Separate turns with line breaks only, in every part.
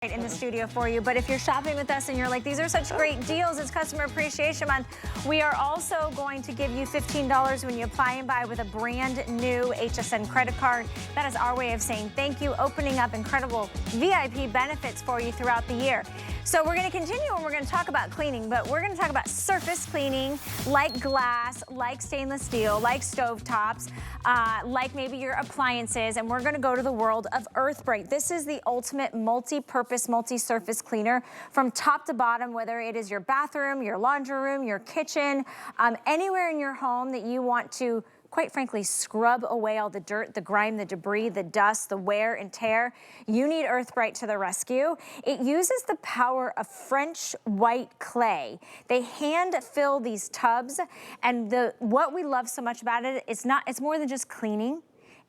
In the studio for you, but if you're shopping with us and you're like, these are such great deals, it's Customer Appreciation Month, we are also going to give you $15 when you apply and buy with a brand new HSN credit card. That is our way of saying thank you, opening up incredible VIP benefits for you throughout the year. So we're going to continue and we're going to talk about cleaning, but we're going to talk about surface cleaning like glass, like stainless steel, like stovetops, like maybe your appliances, and we're going to go to the world of Earth Brite. This is the ultimate multi-purpose, multi-surface cleaner from top to bottom, whether it is your bathroom, your laundry room, your kitchen, anywhere in your home that you want to, quite frankly, scrub away all the dirt, the grime, the debris, the dust, the wear and tear. You need Earth Brite to the rescue. It uses the power of French white clay. They hand fill these tubs, and what we love so much about it, it's more than just cleaning.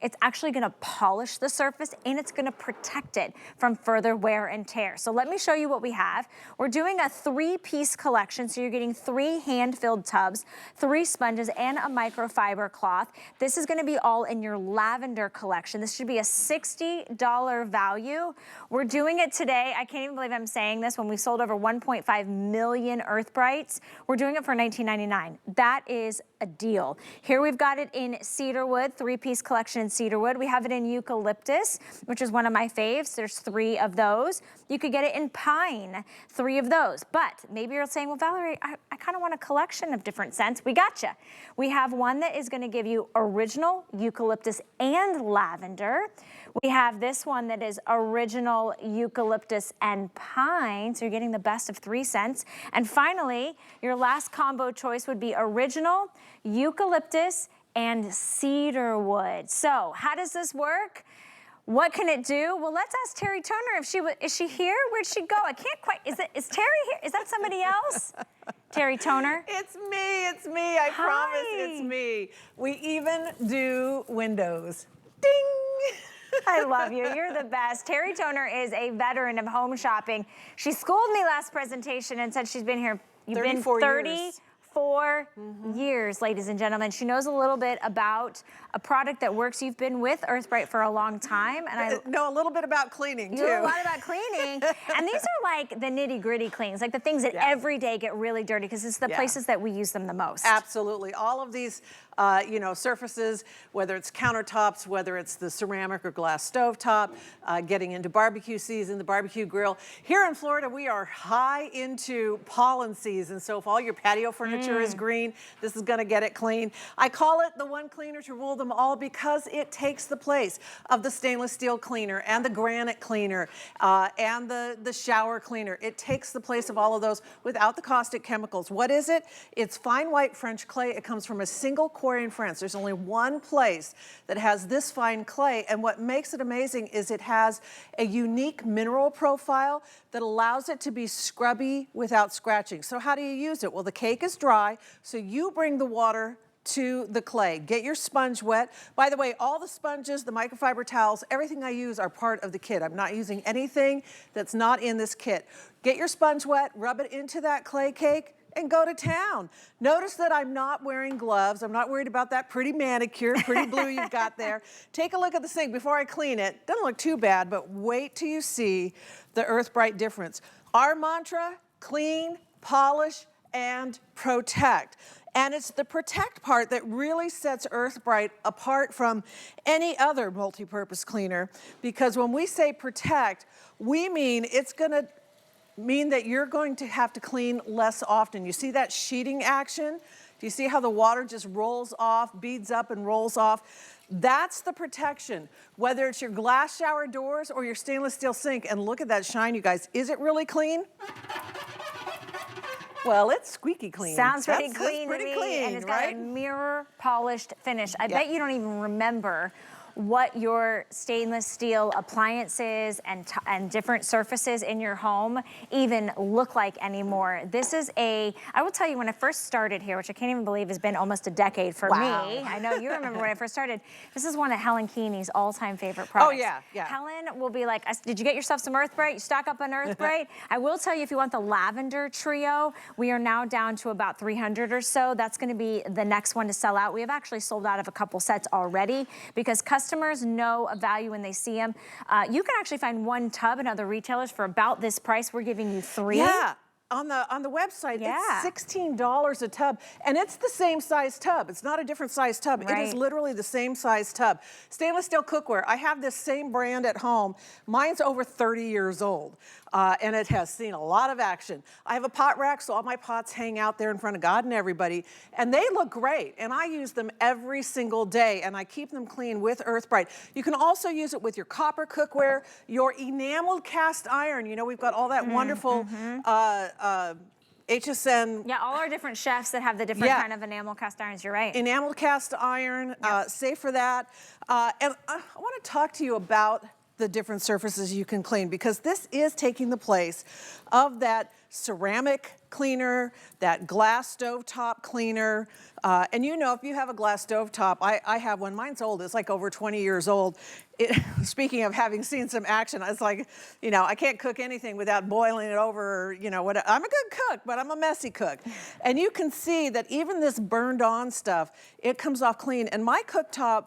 It's actually gonna polish the surface and it's gonna protect it from further wear and tear. So let me show you what we have. We're doing a 3-piece collection, so you're getting 3 hand-filled tubs, 3 sponges, and a microfiber cloth. This is gonna be all in your lavender collection. This should be a $60 value. We're doing it today. I can't even believe I'm saying this when we've sold over 1.5 million Earth Brites. We're doing it for $19.99. That is a deal. Here we've got it in cedarwood, 3-piece collection in cedarwood. We have it in eucalyptus, which is one of my faves. There's 3 of those. You could get it in pine, 3 of those. But maybe you're saying, well, Valerie, I kind of want a collection of different scents. We gotcha. We have one that is going to give you original eucalyptus and lavender. We have this one that is original eucalyptus and pine, so you're getting the best of 3 scents. And finally, your last combo choice would be original eucalyptus and cedarwood. So how does this work? What can it do? Well, let's ask Terry Toner if is she here? Where'd she go? I can't quite, is Terry here? Is that somebody else? Terry Toner?
It's me, I promise it's me. We even do windows. Ding!
I love you, you're the best. Terry Toner is a veteran of home shopping. She schooled me last presentation and said she's been here, you've been 34 years, ladies and gentlemen. She knows a little bit about a product that works. You've been with Earth Brite for a long time. And I
know a little bit about cleaning, too.
You know a lot about cleaning. And these are like the nitty-gritty cleans, like the things that every day get really dirty, because it's the places that we use them the most.
Absolutely. All of these surfaces, whether it's countertops, whether it's the ceramic or glass stovetop, getting into barbecue season, the barbecue grill. Here in Florida, we are high into pollen season. So if all your patio furniture is green, this is gonna get it clean. I call it the one cleaner to rule them all because it takes the place of the stainless steel cleaner and the granite cleaner and the shower cleaner. It takes the place of all of those without the caustic chemicals. What is it? It's fine white French clay. It comes from a single quarry in France. There's only one place that has this fine clay, and what makes it amazing is it has a unique mineral profile that allows it to be scrubby without scratching. So how do you use it? Well, the cake is dry, so you bring the water to the clay. Get your sponge wet. By the way, all the sponges, the microfiber towels, everything I use are part of the kit. I'm not using anything that's not in this kit. Get your sponge wet, rub it into that clay cake, and go to town. Notice that I'm not wearing gloves. I'm not worried about that pretty manicure, pretty blue you've got there. Take a look at the sink before I clean it. Doesn't look too bad, but wait till you see the Earth Brite difference. Our mantra, clean, polish, and protect. And it's the protect part that really sets Earth Brite apart from any other multi-purpose cleaner, because when we say protect, we mean it's gonna mean that you're going to have to clean less often. You see that sheeting action? Do you see how the water just rolls off, beads up and rolls off? That's the protection. Whether it's your glass shower doors or your stainless steel sink, and look at that shine, you guys. Is it really clean? Well, it's squeaky clean.
Sounds pretty clean to me,
clean,
and it's got a mirror polished finish. I bet you don't even remember what your stainless steel appliances and different surfaces in your home even look like anymore. This is I will tell you, when I first started here, which I can't even believe has been almost a decade for me. I know you remember when I first started. This is one of Helen Keeney's all-time favorite products.
Oh yeah, yeah.
Helen will be like, did you get yourself some Earth Brite? You stock up on Earth Brite? I will tell you, if you want the lavender trio, we are now down to about 300 or so. That's gonna be the next one to sell out. We have actually sold out of a couple sets already because customers customers know a value when they see them. You can actually find one tub in other retailers for about this price. We're giving you 3.
Yeah. On the website, it's $16 a tub, and it's the same size tub. It's not a different size tub.
Right.
It is literally the same size tub. Stainless steel cookware. I have this same brand at home. Mine's over 30 years old, and it has seen a lot of action. I have a pot rack, so all my pots hang out there in front of God and everybody, and they look great, and I use them every single day, and I keep them clean with Earth Brite. You can also use it with your copper cookware, your enameled cast iron. You know, we've got all that wonderful HSN.
Yeah, all our different chefs that have the different kind of enamel cast irons, you're right.
Enameled cast iron, safe for that. And I want to talk to you about the different surfaces you can clean, because this is taking the place of that ceramic cleaner, that glass stovetop cleaner. And you know, if you have a glass stovetop, I have one, mine's old, it's like over 20 years old. Speaking of having seen some action, it's like, you know, I can't cook anything without boiling it over, you know, I'm a good cook, but I'm a messy cook. And you can see that even this burned on stuff, it comes off clean. And my cooktop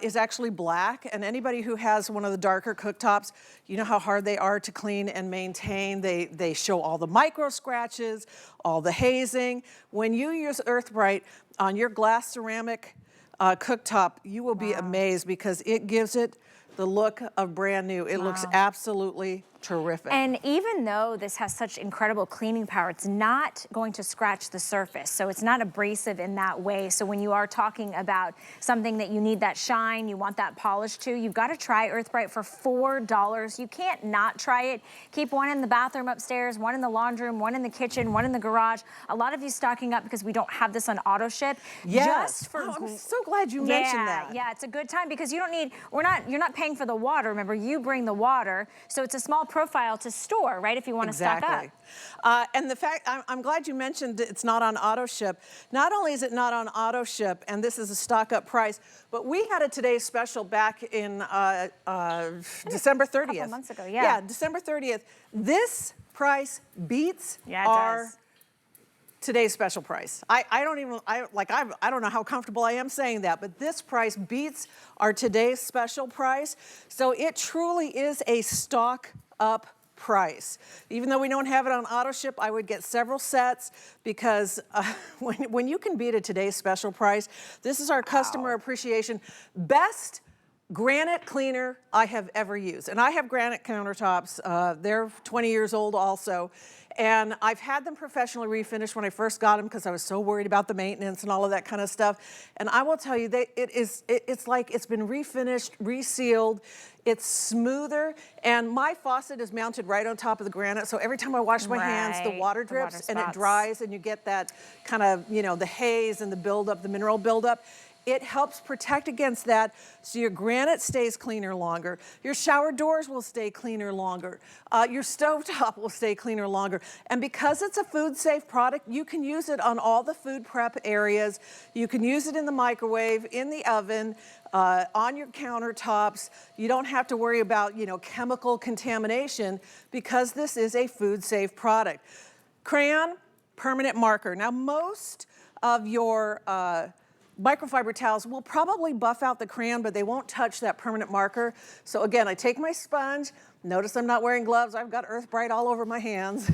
is actually black, and anybody who has one of the darker cooktops, you know how hard they are to clean and maintain. They show all the micro scratches, all the hazing. When you use Earth Brite on your glass ceramic cooktop, you will be amazed, because it gives it the look of brand new. It looks absolutely terrific.
And even though this has such incredible cleaning power, it's not going to scratch the surface. So it's not abrasive in that way. So when you are talking about something that you need that shine, you want that polish too, you've got to try Earth Brite for $4. You can't not try it. Keep one in the bathroom upstairs, one in the laundry room, one in the kitchen, one in the garage. A lot of you stocking up because we don't have this on auto ship.
Yes.
Just for
I'm so glad you mentioned that.
Yeah, it's a good time, because you don't need, you're not paying for the water. Remember, you bring the water. So it's a small profile to store, right, if you want to stock up.
And the fact, I'm glad you mentioned it's not on auto ship. Not only is it not on auto ship, and this is a stock up price, but we had a today's special back in December 30th. A couple
months ago,
Yeah, December 30th. This price beats our today's special price. I don't know how comfortable I am saying that, but this price beats our today's special price. So it truly is a stock up price. Even though we don't have it on auto ship, I would get several sets, because when you can beat a today's special price, this is our customer appreciation. Best granite cleaner I have ever used. And I have granite countertops. They're 20 years old also. And I've had them professionally refinished when I first got them, because I was so worried about the maintenance and all of that kind of stuff. And I will tell you, it's like it's been refinished, resealed. It's smoother, and my faucet is mounted right on top of the granite, so every time I wash my hands, the water drips and it dries, and you get that kind of, you know, the haze and the buildup, the mineral buildup. It helps protect against that, so your granite stays cleaner longer. Your shower doors will stay cleaner longer. Your stovetop will stay cleaner longer. And because it's a food-safe product, you can use it on all the food prep areas. You can use it in the microwave, in the oven, on your countertops. You don't have to worry about, you know, chemical contamination, because this is a food-safe product. Crayon, permanent marker. Now, most of your microfiber towels will probably buff out the crayon, but they won't touch that permanent marker. So again, I take my sponge, notice I'm not wearing gloves, I've got Earth Brite all over my hands,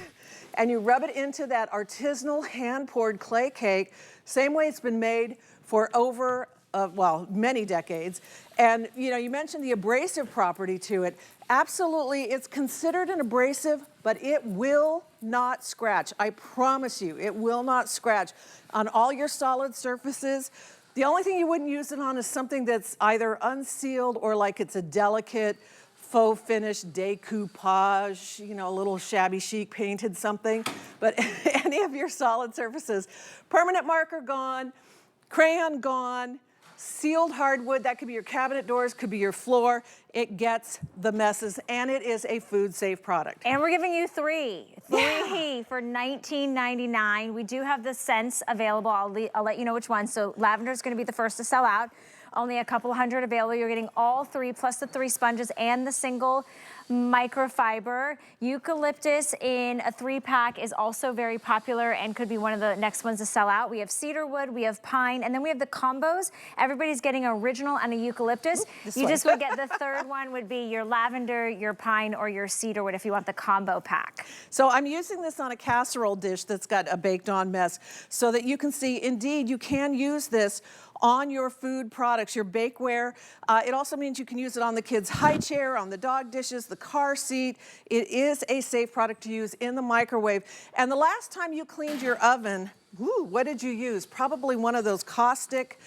and you rub it into that artisanal hand-poured clay cake, same way it's been made for over, well, many decades. And you know, you mentioned the abrasive property to it. Absolutely, it's considered an abrasive, but it will not scratch. I promise you, it will not scratch on all your solid surfaces. The only thing you wouldn't use it on is something that's either unsealed or like it's a delicate faux finish decoupage, you know, a little shabby chic painted something. But any of your solid surfaces, permanent marker gone, crayon gone, sealed hardwood, that could be your cabinet doors, could be your floor. It gets the messes, and it is a food-safe product.
And we're giving you three for $19.99. We do have the scents available. I'll let you know which one. So lavender is going to be the first to sell out. Only a couple hundred available. You're getting all three plus the 3 sponges and the single microfiber. Eucalyptus in a 3-pack is also very popular and could be one of the next ones to sell out. We have cedar wood, we have pine, and then we have the combos. Everybody's getting original and a eucalyptus. You just would get the third one would be your lavender, your pine, or your cedar wood if you want the combo pack.
So I'm using this on a casserole dish that's got a baked on mess so that you can see, indeed, you can use this on your food products, your bakeware. It also means you can use it on the kids' high chair, on the dog dishes, the car seat. It is a safe product to use in the microwave. And the last time you cleaned your oven, ooh, what did you use? Probably one of those caustic,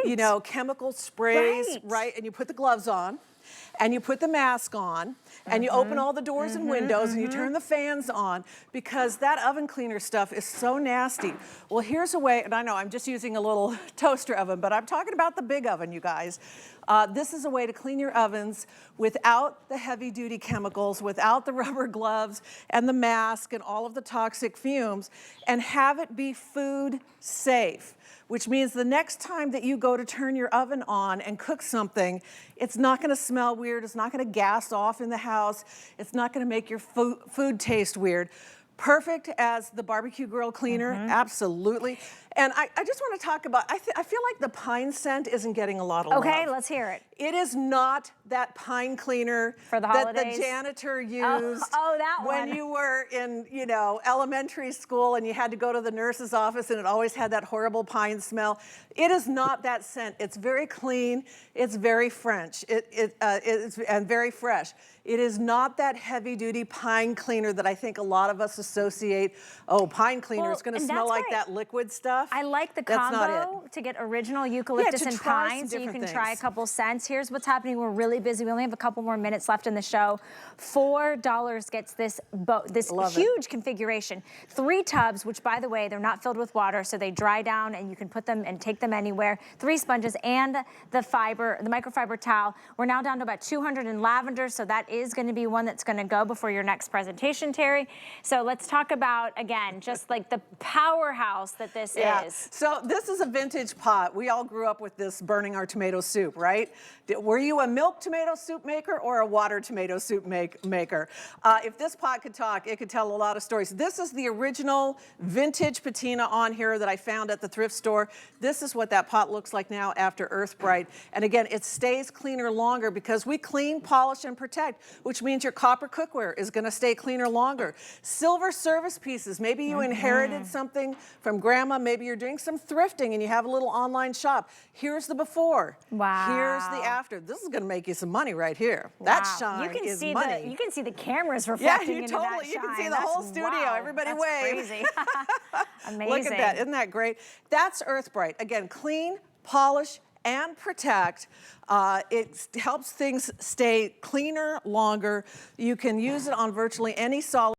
you know, chemical sprays, right? And you put the gloves on, and you put the mask on, and you open all the doors and windows, and you turn the fans on, because that oven cleaner stuff is so nasty. Well, here's a way, and I know I'm just using a little toaster oven, but I'm talking about the big oven, you guys. This is a way to clean your ovens without the heavy-duty chemicals, without the rubber gloves and the mask and all of the toxic fumes, and have it be food safe, which means the next time that you go to turn your oven on and cook something, it's not gonna smell weird, it's not gonna gas off in the house, it's not gonna make your food taste weird. Perfect as the barbecue grill cleaner, absolutely. And I just want to talk about, I feel like the pine scent isn't getting a lot of love.
Okay, let's hear it.
It is not that pine cleaner
for the
that
holidays?
the janitor used
that
when you were in, you know, elementary school and you had to go to the nurse's office and it always had that horrible pine smell. It is not that scent. It's very clean. It's very French. And very fresh. It is not that heavy-duty pine cleaner that I think a lot of us associate. Oh, pine cleaner is going to smell like that liquid stuff.
I like the combo to get original eucalyptus and pine, so you can try a couple scents. Here's what's happening. We're really busy. We only have a couple more minutes left in the show. $4 gets this huge configuration. 3 tubs, which by the way, they're not filled with water, so they dry down and you can put them and take them anywhere. 3 sponges and the microfiber towel. We're now down to about 200 in lavender, so that is going to be one that's going to go before your next presentation, Terry. So let's talk about, again, just like the powerhouse that this is.
So this is a vintage pot. We all grew up with this burning our tomato soup, right? Were you a milk tomato soup maker or a water tomato soup maker? If this pot could talk, it could tell a lot of stories. This is the original vintage patina on here that I found at the thrift store. This is what that pot looks like now after Earth Brite. And again, it stays cleaner longer because we clean, polish, and protect, which means your copper cookware is going to stay cleaner longer. Silver service pieces. Maybe you inherited something from grandma. Maybe you're doing some thrifting and you have a little online shop. Here's the before.
Wow.
Here's the after. This is going to make you some money right here. Wow. That shine is money.
You can see the cameras reflecting into that shine.
You can see the whole studio. Everybody wave.
Crazy. Amazing.
Look at that. Isn't that great? That's Earth Brite. Again, clean, polish, and protect. It helps things stay cleaner longer. You can use it on virtually any solid